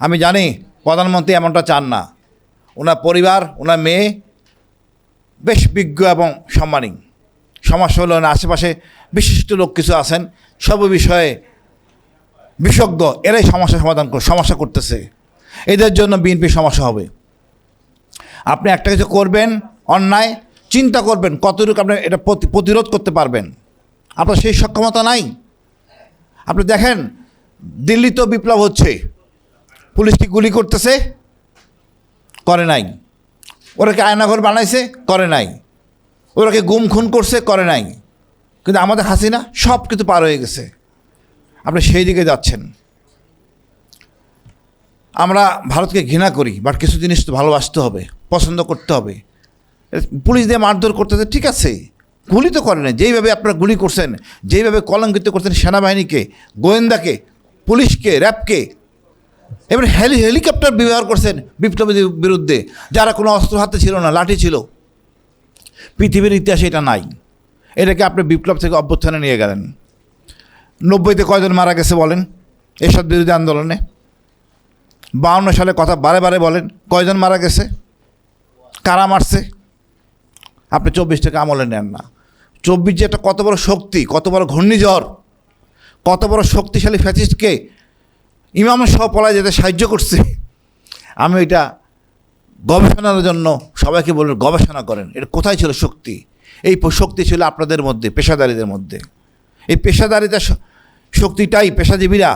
আমি জানি প্রধানমন্ত্রী এমনটা চান না। ওনার পরিবার, ওনার মেয়ে বেশ বিজ্ঞ এবং সম্মানী। সমস্যা হলো না, আশেপাশে বিশিষ্ট লোক কিছু আছেন, সব বিষয়ে বিশেষজ্ঞ, এরাই সমস্যা করতেছে। এদের জন্য বিএনপি সমস্যা হবে। আপনি একটা কিছু করবেন অন্যায়, চিন্তা করবেন কতটুকু আপনি এটা প্রতিরোধ করতে পারবেন। আপনার সেই সক্ষমতা নাই। আপনি দেখেন দিল্লিতেও বিপ্লব হচ্ছে, পুলিশ কি গুলি করতেছে? করে নাই। ওরা কি আয়নাঘর বানাইছে? করে নাই। ওরা কি গুম খুন করছে? করে নাই। কিন্তু আমাদের হাসিনা সব কিছু পার হয়ে গেছে। আপনি সেই দিকে যাচ্ছেন। আমরা ভারতকে ঘৃণা করি, বাট কিছু জিনিস তো ভালোবাসতে হবে, পছন্দ করতে হবে। পুলিশ দিয়ে মারধর করতেছে, ঠিক আছে, গুলি তো করে না। যেইভাবে আপনারা গুলি করছেন, যেইভাবে কলঙ্কিত করছেন সেনাবাহিনীকে, গোয়েন্দাকে, পুলিশকে, র্যাবকে, এবার হেলিকপ্টার ব্যবহার করছেন বিপ্লবীদের বিরুদ্ধে, যারা কোনো অস্ত্র হাতে ছিল না, লাঠি ছিল। পৃথিবীর ইতিহাসে এটা নাই। এটাকে আপনি বিপ্লব থেকে অভ্যুত্থানে নিয়ে গেলেন। 90-তে কয়জন মারা গেছে বলেন এরশাদ বিরোধী আন্দোলনে? 52 সালে কথা বারে বারে বলেন, কয়জন মারা গেছে, কারা মারছে? আপনি 24টাকে আমলে নেন না। 24 যে একটা কত বড় শক্তি, কত বড় ঘূর্ণিঝড়, কত বড় শক্তিশালী ফ্যাসিস্টকে ইমাম সহ পলায় যেতে সাহায্য করছে। আমি এটা গবেষণার জন্য সবাইকে বলবেন, গবেষণা করেন এটা কোথায় ছিল শক্তি। এই শক্তি ছিল আপনাদের মধ্যে, পেশাদারীদের মধ্যে। এই পেশাদারিতা শক্তিটাই পেশাজীবীরা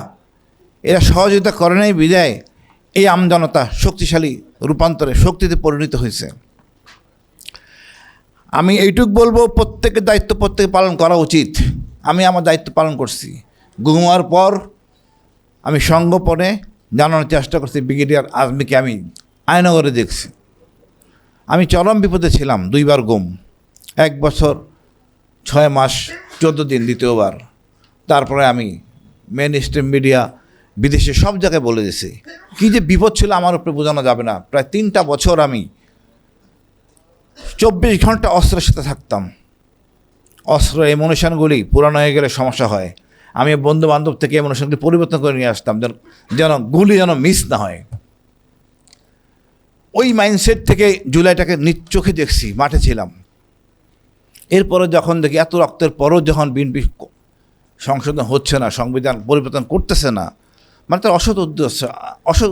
এরা সহযোগিতা করে নাই বিদায় এই আমজনতা শক্তিশালী রূপান্তরে শক্তিতে পরিণত হয়েছে। আমি এইটুক বলবো, প্রত্যেকের দায়িত্ব প্রত্যেকে পালন করা উচিত। আমি আমার দায়িত্ব পালন করছি। ঘুমার পর আমি সংগোপনে জানানোর চেষ্টা করছি, ব্রিগেডিয়ার আজমিকে আমি আয়নাগরে দেখছি। আমি চরম বিপদে ছিলাম, 2 বার গুম, 1 বছর 6 মাস 14 দিন দ্বিতীয়বার। তারপরে আমি মেন স্ট্রিম মিডিয়া, বিদেশে সব জায়গায় বলে দিয়েছি কী যে বিপদ ছিল আমার উপরে, বোঝানো যাবে না। প্রায় 3টা বছর আমি 24 ঘন্টা অস্ত্রের সাথে থাকতাম। অস্ত্র এমুনেশনগুলি পুরানো হয়ে গেলে সমস্যা হয়। আমি বন্ধু বান্ধব থেকে এমুনেশনগুলি পরিবর্তন করে নিয়ে আসতাম, যেন গুলি যেন মিস না হয়। ওই মাইন্ডসেট থেকে জুলাইটাকে নিজ চোখে দেখছি, মাঠে ছিলাম। এরপরে যখন দেখি এত রক্তের পরও যখন বিএনপি সংশোধন হচ্ছে না, সংবিধান পরিবর্তন করতেছে না, মানে তার অসৎ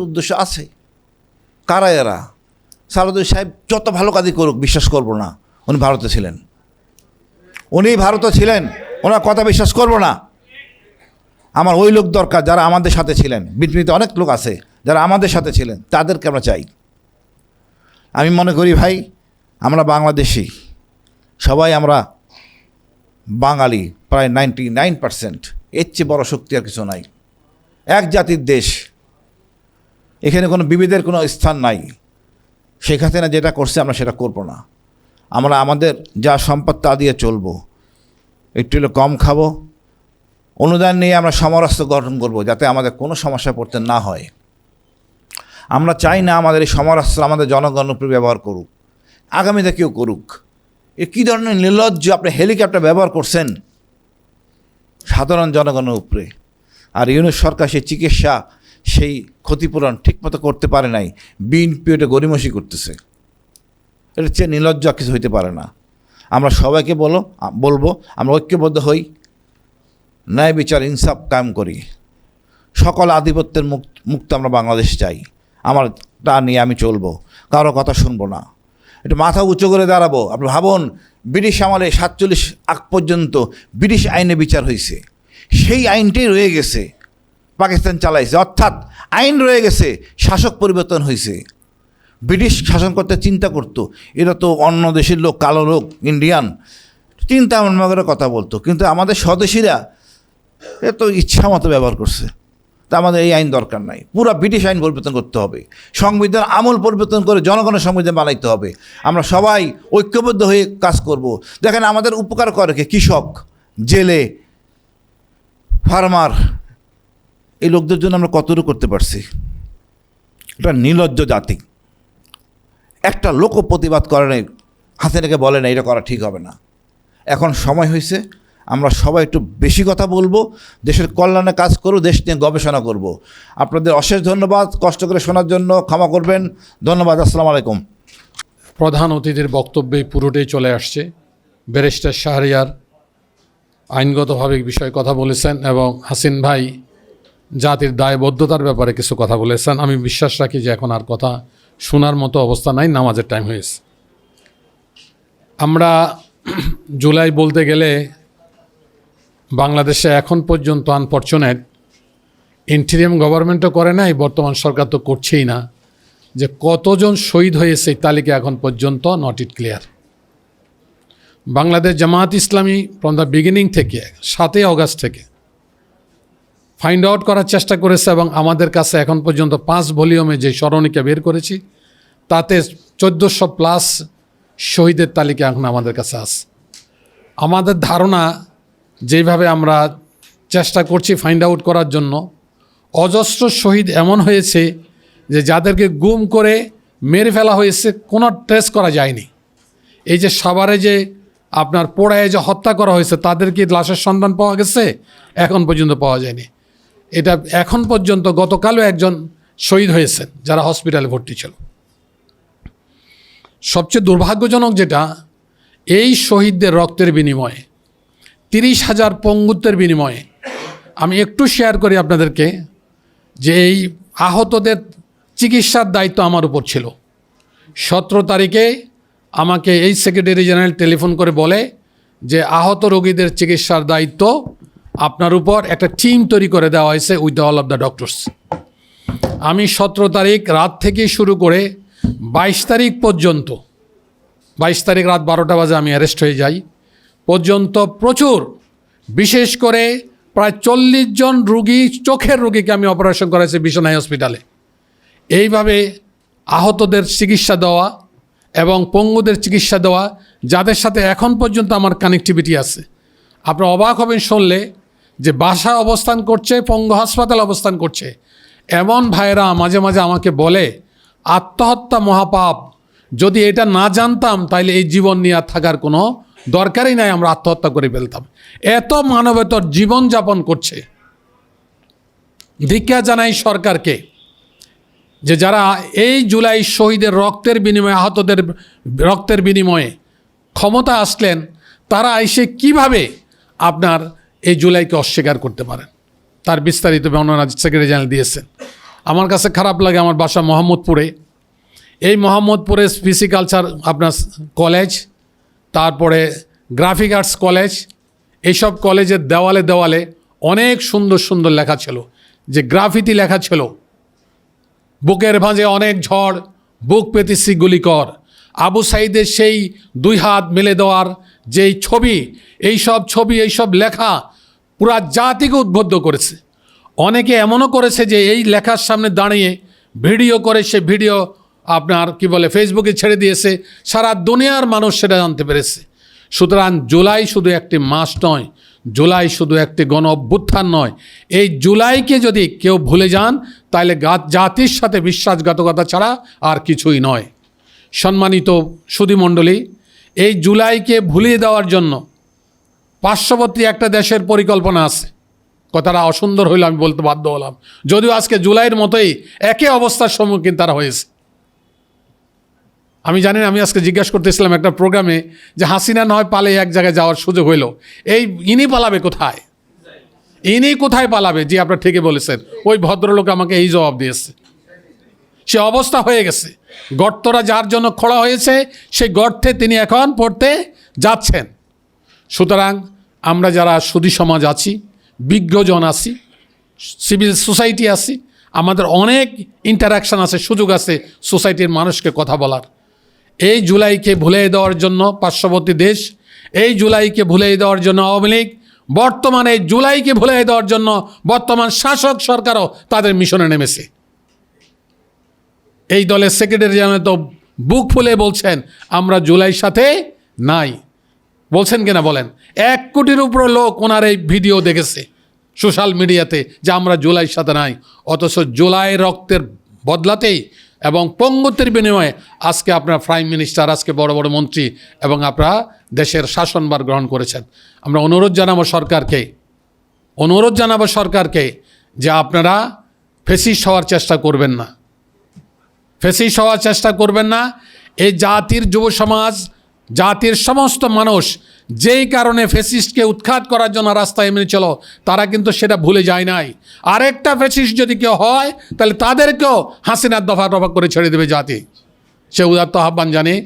উদ্দেশ্য আছে। কারা এরা? সালাউদ্দিন সাহেব যত ভালো কাজই করুক বিশ্বাস করব না উনি ভারতে ছিলেন। উনি ভারতে ছিলেন, ওনার কথা বিশ্বাস করব না। আমার ওই লোক দরকার যারা আমাদের সাথে ছিলেন। বিএনপিতে অনেক লোক আছে যারা আমাদের সাথে ছিলেন, তাদেরকে আমরা চাই। আমি মনে করি ভাই, আমরা বাংলাদেশি, সবাই আমরা বাঙালি, প্রায় 99%। এর চেয়ে বড় শক্তি আর কিছু নাই। এক জাতির দেশ, এখানে কোনো বিভেদের কোনো স্থান নাই। শেখ হাসিনা যেটা করছে আমরা সেটা করব না। আমরা আমাদের যা সম্পদ তা দিয়ে চলবো, একটু হলে কম খাবো, অনুদান নিয়ে আমরা সমরাস্ত্র গঠন করব, যাতে আমাদের কোনো সমস্যায় পড়তে না হয়। আমরা চাই না আমাদের এই সমরাস্ত্র আমাদের জনগণের উপরে ব্যবহার করুক, আগামীতে কেউ করুক। এ কী ধরনের নির্লজ্জ! আপনি হেলিকপ্টার ব্যবহার করছেন সাধারণ জনগণের উপরে। আর ইউনূস সরকার সেই চিকিৎসা, সেই ক্ষতিপূরণ ঠিকমতো করতে পারে নাই। বিএনপি ওটা গড়িমসি করতেছে। এটা চেয়ে নির্লজ্জ কিছু হইতে পারে না। আমরা সবাইকে বলবো আমরা ঐক্যবদ্ধ হই, ন্যায় বিচার ইনসাফ কায়েম করি। সকল আধিপত্যের মুক্ত আমরা বাংলাদেশ চাই। আমারটা নিয়ে আমি চলবো, কারো কথা শুনবো না। এটা মাথা উঁচু করে দাঁড়াবো। আপনি ভাবুন, ব্রিটিশ আমলে 47 আগ পর্যন্ত ব্রিটিশ আইনে বিচার হয়েছে, সেই আইনটাই রয়ে গেছে, পাকিস্তান চালাইছে। অর্থাৎ আইন রয়ে গেছে, শাসক পরিবর্তন হয়েছে। ব্রিটিশ শাসন করতে চিন্তা করতো, এরা তো অন্য দেশের লোক, কালো লোক, ইন্ডিয়ান, চিন্তা করে কথা বলতো। কিন্তু আমাদের স্বদেশীরা এ তো ইচ্ছা মতো ব্যবহার করছে। তা আমাদের এই আইন দরকার নাই, পুরো ব্রিটিশ আইন পরিবর্তন করতে হবে। সংবিধান আমল পরিবর্তন করে জনগণের সংবিধান বানাইতে হবে। আমরা সবাই ঐক্যবদ্ধ হয়ে কাজ করব। দেখেন আমাদের উপকার করে কে? কৃষক, জেলে, ফার্মার, এই লোকদের জন্য আমরা কতটুকু করতে পারছি। এটা নির্লজ্জ জাতি। একটা লোকও প্রতিবাদ করে নাই, হাসিনাকে বলে না এটা করা ঠিক হবে না। এখন সময় হয়েছে আমরা সবাই একটু বেশি কথা বলবো, দেশের কল্যাণে কাজ করব, দেশ নিয়ে গবেষণা করব। আপনাদের অশেষ ধন্যবাদ, কষ্ট করে শোনার জন্য ক্ষমা করবেন। ধন্যবাদ। আসসালামু আলাইকুম। প্রধান অতিথির বক্তব্যে পুরোটাই চলে আসছে। ব্যারিস্টার শাহরিয়ার আইনগতভাবে বিষয়ে কথা বলেছেন এবং হাসিন ভাই জাতির দায়বদ্ধতার ব্যাপারে কিছু কথা বলেছেন। আমি বিশ্বাস রাখি যে এখন আর কথা শোনার মতো অবস্থা নাই, নামাজের টাইম হয়েছে। আমরা জুলাই বলতে গেলে বাংলাদেশে এখন পর্যন্ত আনফরচুনেট ইন্টিরিয়াম গভর্নমেন্টও করে নাই, বর্তমান সরকার তো করছেই না, যে কতজন শহীদ হয়েছে এই তালিকা এখন পর্যন্ত not it clear. Bangladesh Jamaat Islami from the beginning থেকে 7 অগাস্ট থেকে ফাইন্ড আউট করার চেষ্টা করেছে এবং আমাদের কাছে এখন পর্যন্ত 5 ভলিউমে যে স্মরণিকা বের করেছি তাতে 1400+ শহীদের তালিকা এখন আমাদের কাছে আছে। আমাদের ধারণা যেভাবে আমরা চেষ্টা করছি ফাইন্ড আউট করার জন্য, অজস্র শহীদ এমন হয়েছে যে যাদেরকে গুম করে মেরে ফেলা হয়েছে, কোনো ট্রেস করা যায়নি। এই যে সাভারে যে আপনার পোড়ায় যে হত্যা করা হয়েছে, তাদের কি লাশের সন্ধান পাওয়া গেছে? এখন পর্যন্ত পাওয়া যায়নি। এটা এখন পর্যন্ত গতকালও একজন শহীদ হয়েছেন যারা হসপিটালে ভর্তি ছিল। সবচেয়ে দুর্ভাগ্যজনক যেটা, এই শহীদদের রক্তের বিনিময়ে 30,000 পঙ্গুত্বের বিনিময়ে আমি একটু শেয়ার করি আপনাদেরকে যে এই আহতদের চিকিৎসার দায়িত্ব আমার উপর ছিল। 17 তারিখে আমাকে এই সেক্রেটারি জেনারেল টেলিফোন করে বলে যে আহত রোগীদের চিকিৎসার দায়িত্ব আপনার উপর, একটা টিম তৈরি করে দেওয়া হয়েছে with all of the doctors. আমি 17 তারিখ রাত থেকে শুরু করে 22 তারিখ পর্যন্ত, 22 তারিখ রাত 12টা বাজে আমি অ্যারেস্ট হয়ে যাই পর্যন্ত প্রচুর, বিশেষ করে প্রায় 40 জন রুগী, চোখের রুগীকে আমি অপারেশন করেছি বিশনাই হসপিটালে। এইভাবে আহতদের চিকিৎসা দেওয়া এবং পঙ্গুদের চিকিৎসা দেওয়া, যাদের সাথে এখন পর্যন্ত আমার কানেক্টিভিটি আছে। আপনারা অবাক হবেন শুনলে যে বাসায় অবস্থান করছে, পঙ্গু হাসপাতালে অবস্থান করছে, এমন ভাইয়েরা মাঝে মাঝে আমাকে বলে আত্মহত্যা মহাপাপ, যদি এটা না জানতাম তাইলে এই জীবন নিয়ে আর থাকার কোনো দরকারই নাই, আমরা আত্মহত্যা করে ফেলতাম। এত মানবেতর জীবনযাপন করছে। ধিক্কার জানাই সরকারকে যে যারা এই জুলাই শহীদের রক্তের বিনিময়ে, আহতদের রক্তের বিনিময়ে ক্ষমতা আসলেন, তারা এসে কিভাবে আপনার এই জুলাইকে অস্বীকার করতে পারেন। তার বিস্তারিত বর্ণনা সেক্রেটারি জেনারেল দিয়েছেন। আমার কাছে খারাপ লাগে, আমার বাসা মোহাম্মদপুরে। এই মোহাম্মদপুরে ফিজিক্যালচার আপনার কলেজ, তারপরে গ্রাফিক আর্টস কলেজ, এইসব কলেজের দেওয়ালে দেওয়ালে অনেক সুন্দর সুন্দর লেখা ছিল, যে গ্রাফিতি লেখা ছিল, বুকের ভাঁজে অনেক ঝড়, বুক পেতেছি গুলি কর। আবু সাইদের সেই 2 হাত মেলে দেওয়ার যেই ছবি, এইসব ছবি, এইসব লেখা পুরা জাতিকে উদ্বুদ্ধ করেছে। অনেকে এমনও করেছে যে এই লেখার সামনে দাঁড়িয়ে ভিডিও করে, সে ভিডিও আপনার কি বলে ফেসবুকে ছেড়ে দিয়েছে, সারা দুনিয়ার মানুষ সেটা জানতে পেরেছে। সুতরাং জুলাই শুধু একটি মাস নয়, জুলাই শুধু একটি গণ অভ্যুত্থান নয়। এই জুলাইকে যদি কেউ ভুলে যান তাহলে জাতির সাথে বিশ্বাসঘাতকতা ছাড়া আর কিছুই নয়। সম্মানিত সুধীমণ্ডলী, এই জুলাইকে ভুলিয়ে দেওয়ার জন্য পার্শ্ববর্তী একটা দেশের পরিকল্পনা আছে। কথাটা অসুন্দর হইলে আমি বলতে বাধ্য হলাম, যদিও আজকে জুলাইয়ের মতোই একই অবস্থার সম্মুখীন তারা হয়েছে। আমি জানি না, আমি আজকে জিজ্ঞাসা করতেছিলাম একটা প্রোগ্রামে যে হাসিনা নয় পালে এক জায়গায় যাওয়ার সুযোগ হইল, এই ইনি পালাবে কোথায়? ইনি কোথায় পালাবে? জি, আপনারা ঠিকই বলেছেন। ওই ভদ্রলোক আমাকে এই জবাব দিয়েছে। সে অবস্থা হয়ে গেছে, গর্তরা যার জন্য খোঁড়া হয়েছে সেই গর্তে তিনি এখন পড়তে যাচ্ছেন। সুতরাং আমরা যারা সুধী সমাজ আছি, বিজ্ঞজন আছি, সিভিল সোসাইটি আছি, আমাদের অনেক ইন্টারাকশান আছে, সুযোগ আছে সোসাইটির মানুষকে কথা বলার। এই জুলাইকে ভুলিয়ে দেওয়ার জন্য পার্শ্ববর্তী দেশ, এই জুলাইকে ভুলিয়ে দেওয়ার জন্য আওয়ামী লীগ, বর্তমানে এই জুলাইকে ভুলিয়ে দেওয়ার জন্য বর্তমান শাসক সরকারও তাদের মিশনে নেমেছে। এই দলের সেক্রেটারি জেনারেল তো বুক ফুলে বলছেন আমরা জুলাইয়ের সাথে নাই। বলছেন কিনা বলেন? 1 কোটির উপর লোক ওনার এই ভিডিও দেখেছে সোশ্যাল মিডিয়াতে যে আমরা জুলাইয়ের সাথে নাই। অথচ জুলাই রক্তের বদলাতেই এবং পঙ্গুত্বের বিনিময়ে আজকে আপনার প্রাইম মিনিস্টার, আজকে বড় বড় মন্ত্রী এবং আপনারা দেশের শাসনভার গ্রহণ করেছেন। আমরা অনুরোধ জানাবো সরকারকে যে আপনারা ফেসিস্ট হওয়ার চেষ্টা করবেন না, ফেসিস্ট হওয়ার চেষ্টা করবেন না। এই জাতির যুব সমাজ, জাতির সমস্ত মানুষ যেই কারণে ফেসিস্টকে উৎখাত করার জন্য রাস্তায় এমনি তারা কিন্তু সেটা ভুলে যায় নাই। আরেকটা ফেসিস্ট যদি কেউ হয় তাহলে তাদেরকেও হাসিনার দফা করে ছেড়ে দেবে জাতি। সে উদাত্ত আহ্বান জানিয়ে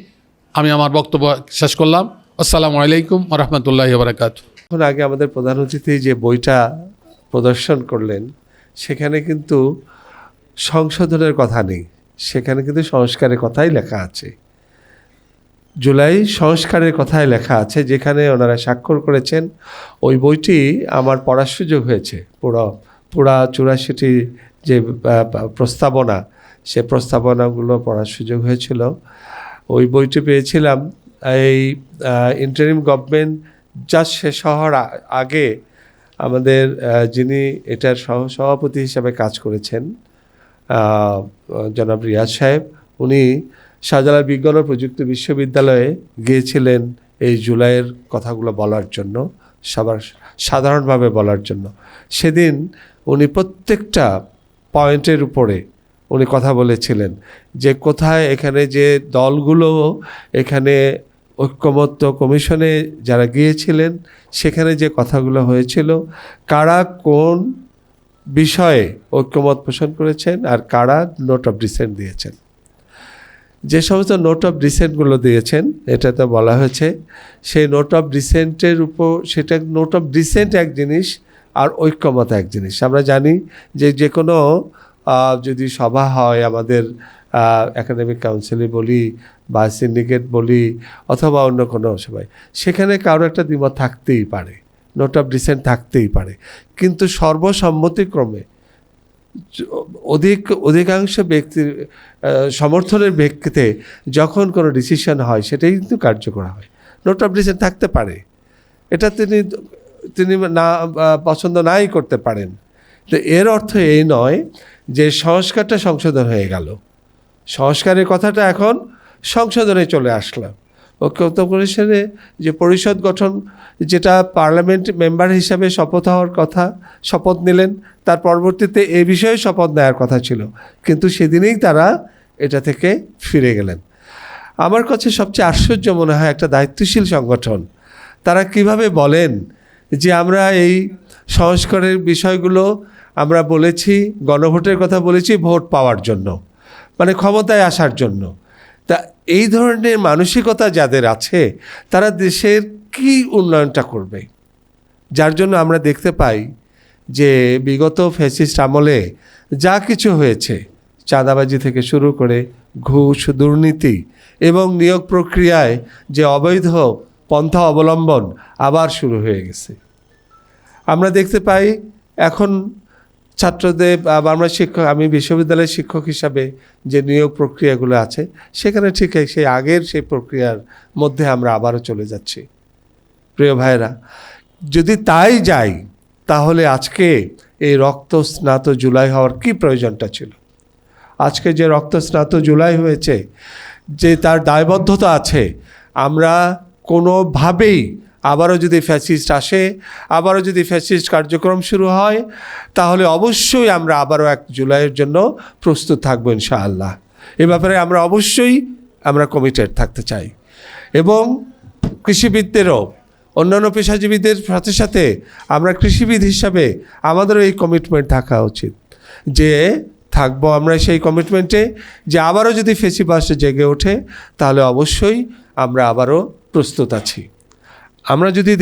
আমি আমার বক্তব্য শেষ করলাম। আসসালামু আলাইকুম ওয়া রাহমাতুল্লাহি ওয়া বারাকাতুহু। এখন আগে আমাদের প্রধান অতিথি যে বইটা প্রদর্শন করলেন সেখানে কিন্তু সংশোধনের কথা নেই, সেখানে কিন্তু সংস্কারের কথাই লেখা আছে। জুলাই সংস্কারের কথাই লেখা আছে, যেখানে ওনারা স্বাক্ষর করেছেন। ওই বইটি আমার পড়ার সুযোগ হয়েছে, পুরা 84টি যে প্রস্তাবনা, সে প্রস্তাবনাগুলো পড়ার সুযোগ হয়েছিল। ওই বইটি পেয়েছিলাম এই ইন্টারিম গভর্নমেন্ট জাস্ট শেষ হওয়ার আগে। আমাদের যিনি এটার সভাপতি হিসাবে কাজ করেছেন জনাব রিয়াজ সাহেব, উনি শাহজালাল বিজ্ঞান ও প্রযুক্তি বিশ্ববিদ্যালয়ে গিয়েছিলেন এই জুলাইয়ের কথাগুলো বলার জন্য, সাধারণভাবে বলার জন্য। সেদিন উনি প্রত্যেকটা পয়েন্টের উপরে উনি কথা বলেছিলেন যে কোথায় এখানে যে দলগুলো এখানে ঐক্যমত্য কমিশনে যারা গিয়েছিলেন সেখানে যে কথাগুলো হয়েছিল, কারা কোন বিষয়ে ঐক্যমত পোষণ করেছেন আর কারা নোট অফ ডিসেন্ট দিয়েছেন। যে সমস্ত নোট অফ ডিসেন্টগুলো দিয়েছেন এটাতে বলা হয়েছে সেই নোট অফ ডিসেন্টের উপর, সেটা নোট অফ ডিসেন্ট এক জিনিস আর ঐক্যমত এক জিনিস। আমরা জানি যে কোনো যদি সভা হয় আমাদের একাডেমিক কাউন্সিলে বলি বা সিন্ডিকেট বলি অথবা অন্য কোনো সবাই, সেখানে কারো একটা দ্বিমত থাকতেই পারে, নোট অফ ডিসেন্ট থাকতেই পারে, কিন্তু সর্বসম্মতিক্রমে অধিকাংশ ব্যক্তির সমর্থনের ব্যক্তিতে যখন কোনো ডিসিশন হয় সেটাই কিন্তু কার্যকর হয়। নোট অফ ডিসেন্ট থাকতে পারে, এটা তিনি না পছন্দ নাই করতে পারেন। তো এর অর্থ এই নয় যে সংস্কারটা সংশোধন হয়ে গেল। সংস্কারের কথাটা এখন সংশোধনে চলে আসলাম। ঐক্যমত্য কমিশনে যে পরিষদ গঠন, যেটা পার্লামেন্ট মেম্বার হিসাবে শপথ হওয়ার কথা, শপথ নিলেন, তার পরবর্তীতে এ বিষয়ে শপথ নেওয়ার কথা ছিল, কিন্তু সেদিনেই তারা এটা থেকে ফিরে গেলেন। আমার কাছে সবচেয়ে আশ্চর্য মনে হয় একটা দায়িত্বশীল সংগঠন, তারা কিভাবে বলেন যে আমরা এই সংস্কারের বিষয়গুলো আমরা বলেছি, গণভোটের কথা বলেছি ভোট পাওয়ার জন্য, মানে ক্ষমতায় আসার জন্য। তা এই ধরনের মানসিকতা যাদের আছে তারা দেশের কি উন্নয়নটা করবে? যার জন্য আমরা দেখতে পাই যে বিগত ফ্যাসিস্ট আমলে যা কিছু হয়েছে, চাঁদাবাজি থেকে শুরু করে ঘুষ, দুর্নীতি এবং নিয়োগ প্রক্রিয়ায় যে অবৈধ পন্থা অবলম্বন আবার শুরু হয়ে গেছে। আমরা দেখতে পাই এখন ছাত্রদের, আমরা শিক্ষক, আমি বিশ্ববিদ্যালয়ের শিক্ষক হিসাবে যে নিয়োগ প্রক্রিয়াগুলো আছে সেখানে ঠিক সেই আগের সেই প্রক্রিয়ার মধ্যে আমরা আবারও চলে যাচ্ছি। প্রিয় ভাইরা, যদি তাই যাই তাহলে আজকে এই রক্তস্নাত জুলাই হওয়ার কি প্রয়োজনটা ছিল? আজকে যে রক্তস্নাত জুলাই হয়েছে, যে তার দায়বদ্ধতা আছে, আমরা কোনোভাবেই আবারও যদি ফ্যাসিস্ট আসে, আবারও যদি ফ্যাসিস্ট কার্যক্রম শুরু হয়, তাহলে অবশ্যই আমরা আবারও 1 জুলাইয়ের জন্য প্রস্তুত থাকবো ইনশাআল্লাহ। এ ব্যাপারে আমরা অবশ্যই কমিটেড থাকতে চাই। এবং কৃষিবিদদেরও, অন্যান্য পেশাজীবীদের সাথে সাথে আমরা কৃষিবিদ হিসাবে আমাদেরও এই কমিটমেন্ট থাকা উচিত যে থাকবো আমরা সেই কমিটমেন্টে, যে আবারও যদি ফেসিবাস জেগে ওঠে তাহলে অবশ্যই আমরা আবারও প্রস্তুত আছি। আমরা যদি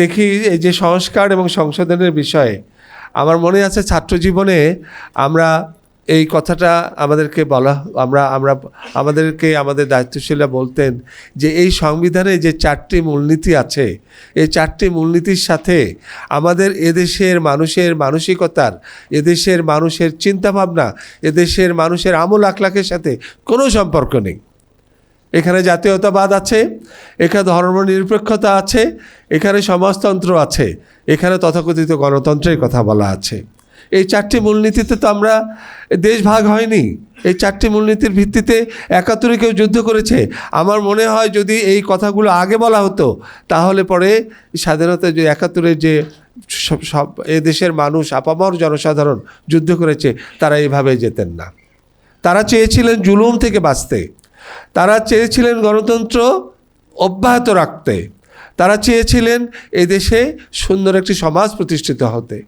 দেখি এই যে সংস্কার এবং সংশোধনের বিষয়ে, আমার মনে আছে ছাত্র জীবনে আমরা এই কথাটা আমাদেরকে আমাদের দায়িত্বশীলরা বলতেন যে এই সংবিধানে যে 4টি মূলনীতি আছে, এই 4টি মূলনীতির সাথে আমাদের এদেশের মানুষের মানসিকতার, এদেশের মানুষের চিন্তাভাবনা, এদেশের মানুষের আমল আখলাকের সাথে কোনো সম্পর্ক নেই। এখানে জাতীয়তাবাদ আছে, এখানে ধর্মনিরপেক্ষতা আছে, এখানে সমাজতন্ত্র আছে, এখানে তথাকথিত গণতন্ত্রের কথা বলা আছে। এই 4টি মূলনীতিতে তো আমরা, দেশ ভাগ হয়নি, এই 4টি মূলনীতির ভিত্তিতে 71-এ কেউ যুদ্ধ করেছে। আমার মনে হয় যদি এই কথাগুলো আগে বলা হতো তাহলে পরে স্বাধীনতা যে 71-এর যে সব এ দেশের মানুষ, আপামর জনসাধারণ যুদ্ধ করেছে, তারা এইভাবে যেতেন না। তারা চেয়েছিলেন জুলুম থেকে বাঁচতে, তারা চেয়েছিলেন গণতন্ত্র অব্যাহত রাখতে, তারা চেয়েছিলেন এই দেশে সুন্দর একটি সমাজ প্রতিষ্ঠিত হতে।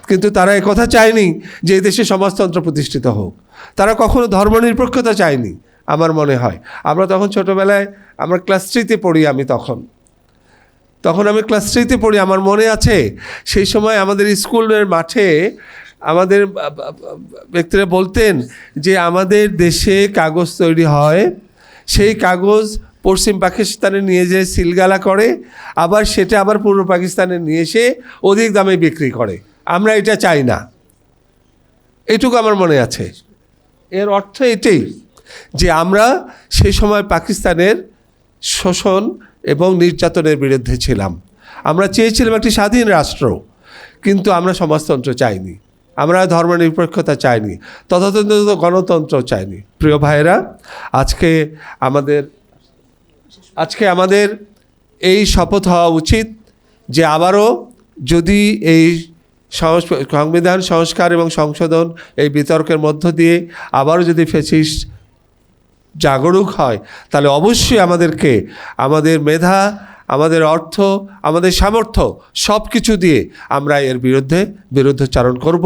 কিন্তু তারা একথা চায়নি যে এই দেশে সমাজতন্ত্র প্রতিষ্ঠিত হোক। তারা কখনো ধর্মনিরপেক্ষতা চায়নি। আমার মনে হয় আমরা তখন ছোটোবেলায়, আমরা ক্লাস 3-তে পড়ি, আমি তখন আমি ক্লাস 3-তে পড়ি। আমার মনে আছে সেই সময় আমাদের স্কুলের মাঠে আমাদের ব্যক্তিরা বলতেন যে আমাদের দেশে কাগজ তৈরি হয়, সেই কাগজ পশ্চিম পাকিস্তানে নিয়ে যেয়ে সিলগালা করে, আবার সেটা আবার পূর্ব পাকিস্তানে নিয়ে এসে অধিক দামে বিক্রি করে। আমরা এটা চাই না, এইটুকু আমার মনে আছে। এর অর্থ এটাই যে আমরা সেই সময় পাকিস্তানের শোষণ এবং নির্যাতনের বিরুদ্ধে ছিলাম। আমরা চেয়েছিলাম একটি স্বাধীন রাষ্ট্র, কিন্তু আমরা সমাজতন্ত্র চাইনি, আমরা ধর্মনিরপেক্ষতা চাইনি, তথাকথিত গণতন্ত্র চাইনি। প্রিয় ভাইয়েরা, আজকে আমাদের এই শপথ হওয়া উচিত যে আবারও যদি এই সংবিধান সংস্কার এবং সংশোধন এই বিতর্কের মধ্য দিয়ে আবারও যদি ফ্যাসিস্ট জাগরুক হয়, তাহলে অবশ্যই আমাদেরকে আমাদের মেধা, আমাদের অর্থ, আমাদের সামর্থ্য সব কিছু দিয়ে আমরা এর বিরুদ্ধচারণ করব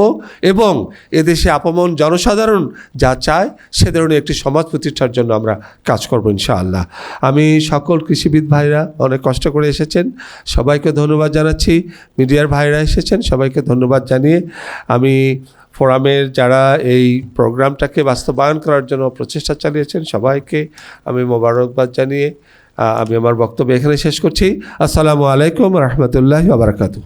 এবং এদেশে আপমন জনসাধারণ যা চায় সে ধরনের একটি সমাজ প্রতিষ্ঠার জন্য আমরা কাজ করব ইনশাআল্লাহ। আমি সকল কৃষিবিদ ভাইরা অনেক কষ্ট করে এসেছেন, সবাইকে ধন্যবাদ জানাচ্ছি। মিডিয়ার ভাইরা এসেছেন, সবাইকে ধন্যবাদ জানিয়ে আমি ফোরামের যারা এই প্রোগ্রামটাকে বাস্তবায়ন করার জন্য প্রচেষ্টা চালিয়েছেন সবাইকে আমি মোবারকবাদ জানিয়ে আমি আমার বক্তব্য এখানে শেষ করছি। আসসালামু আলাইকুম রহমতুল্লাহি ওয়া বারাকাতুহু।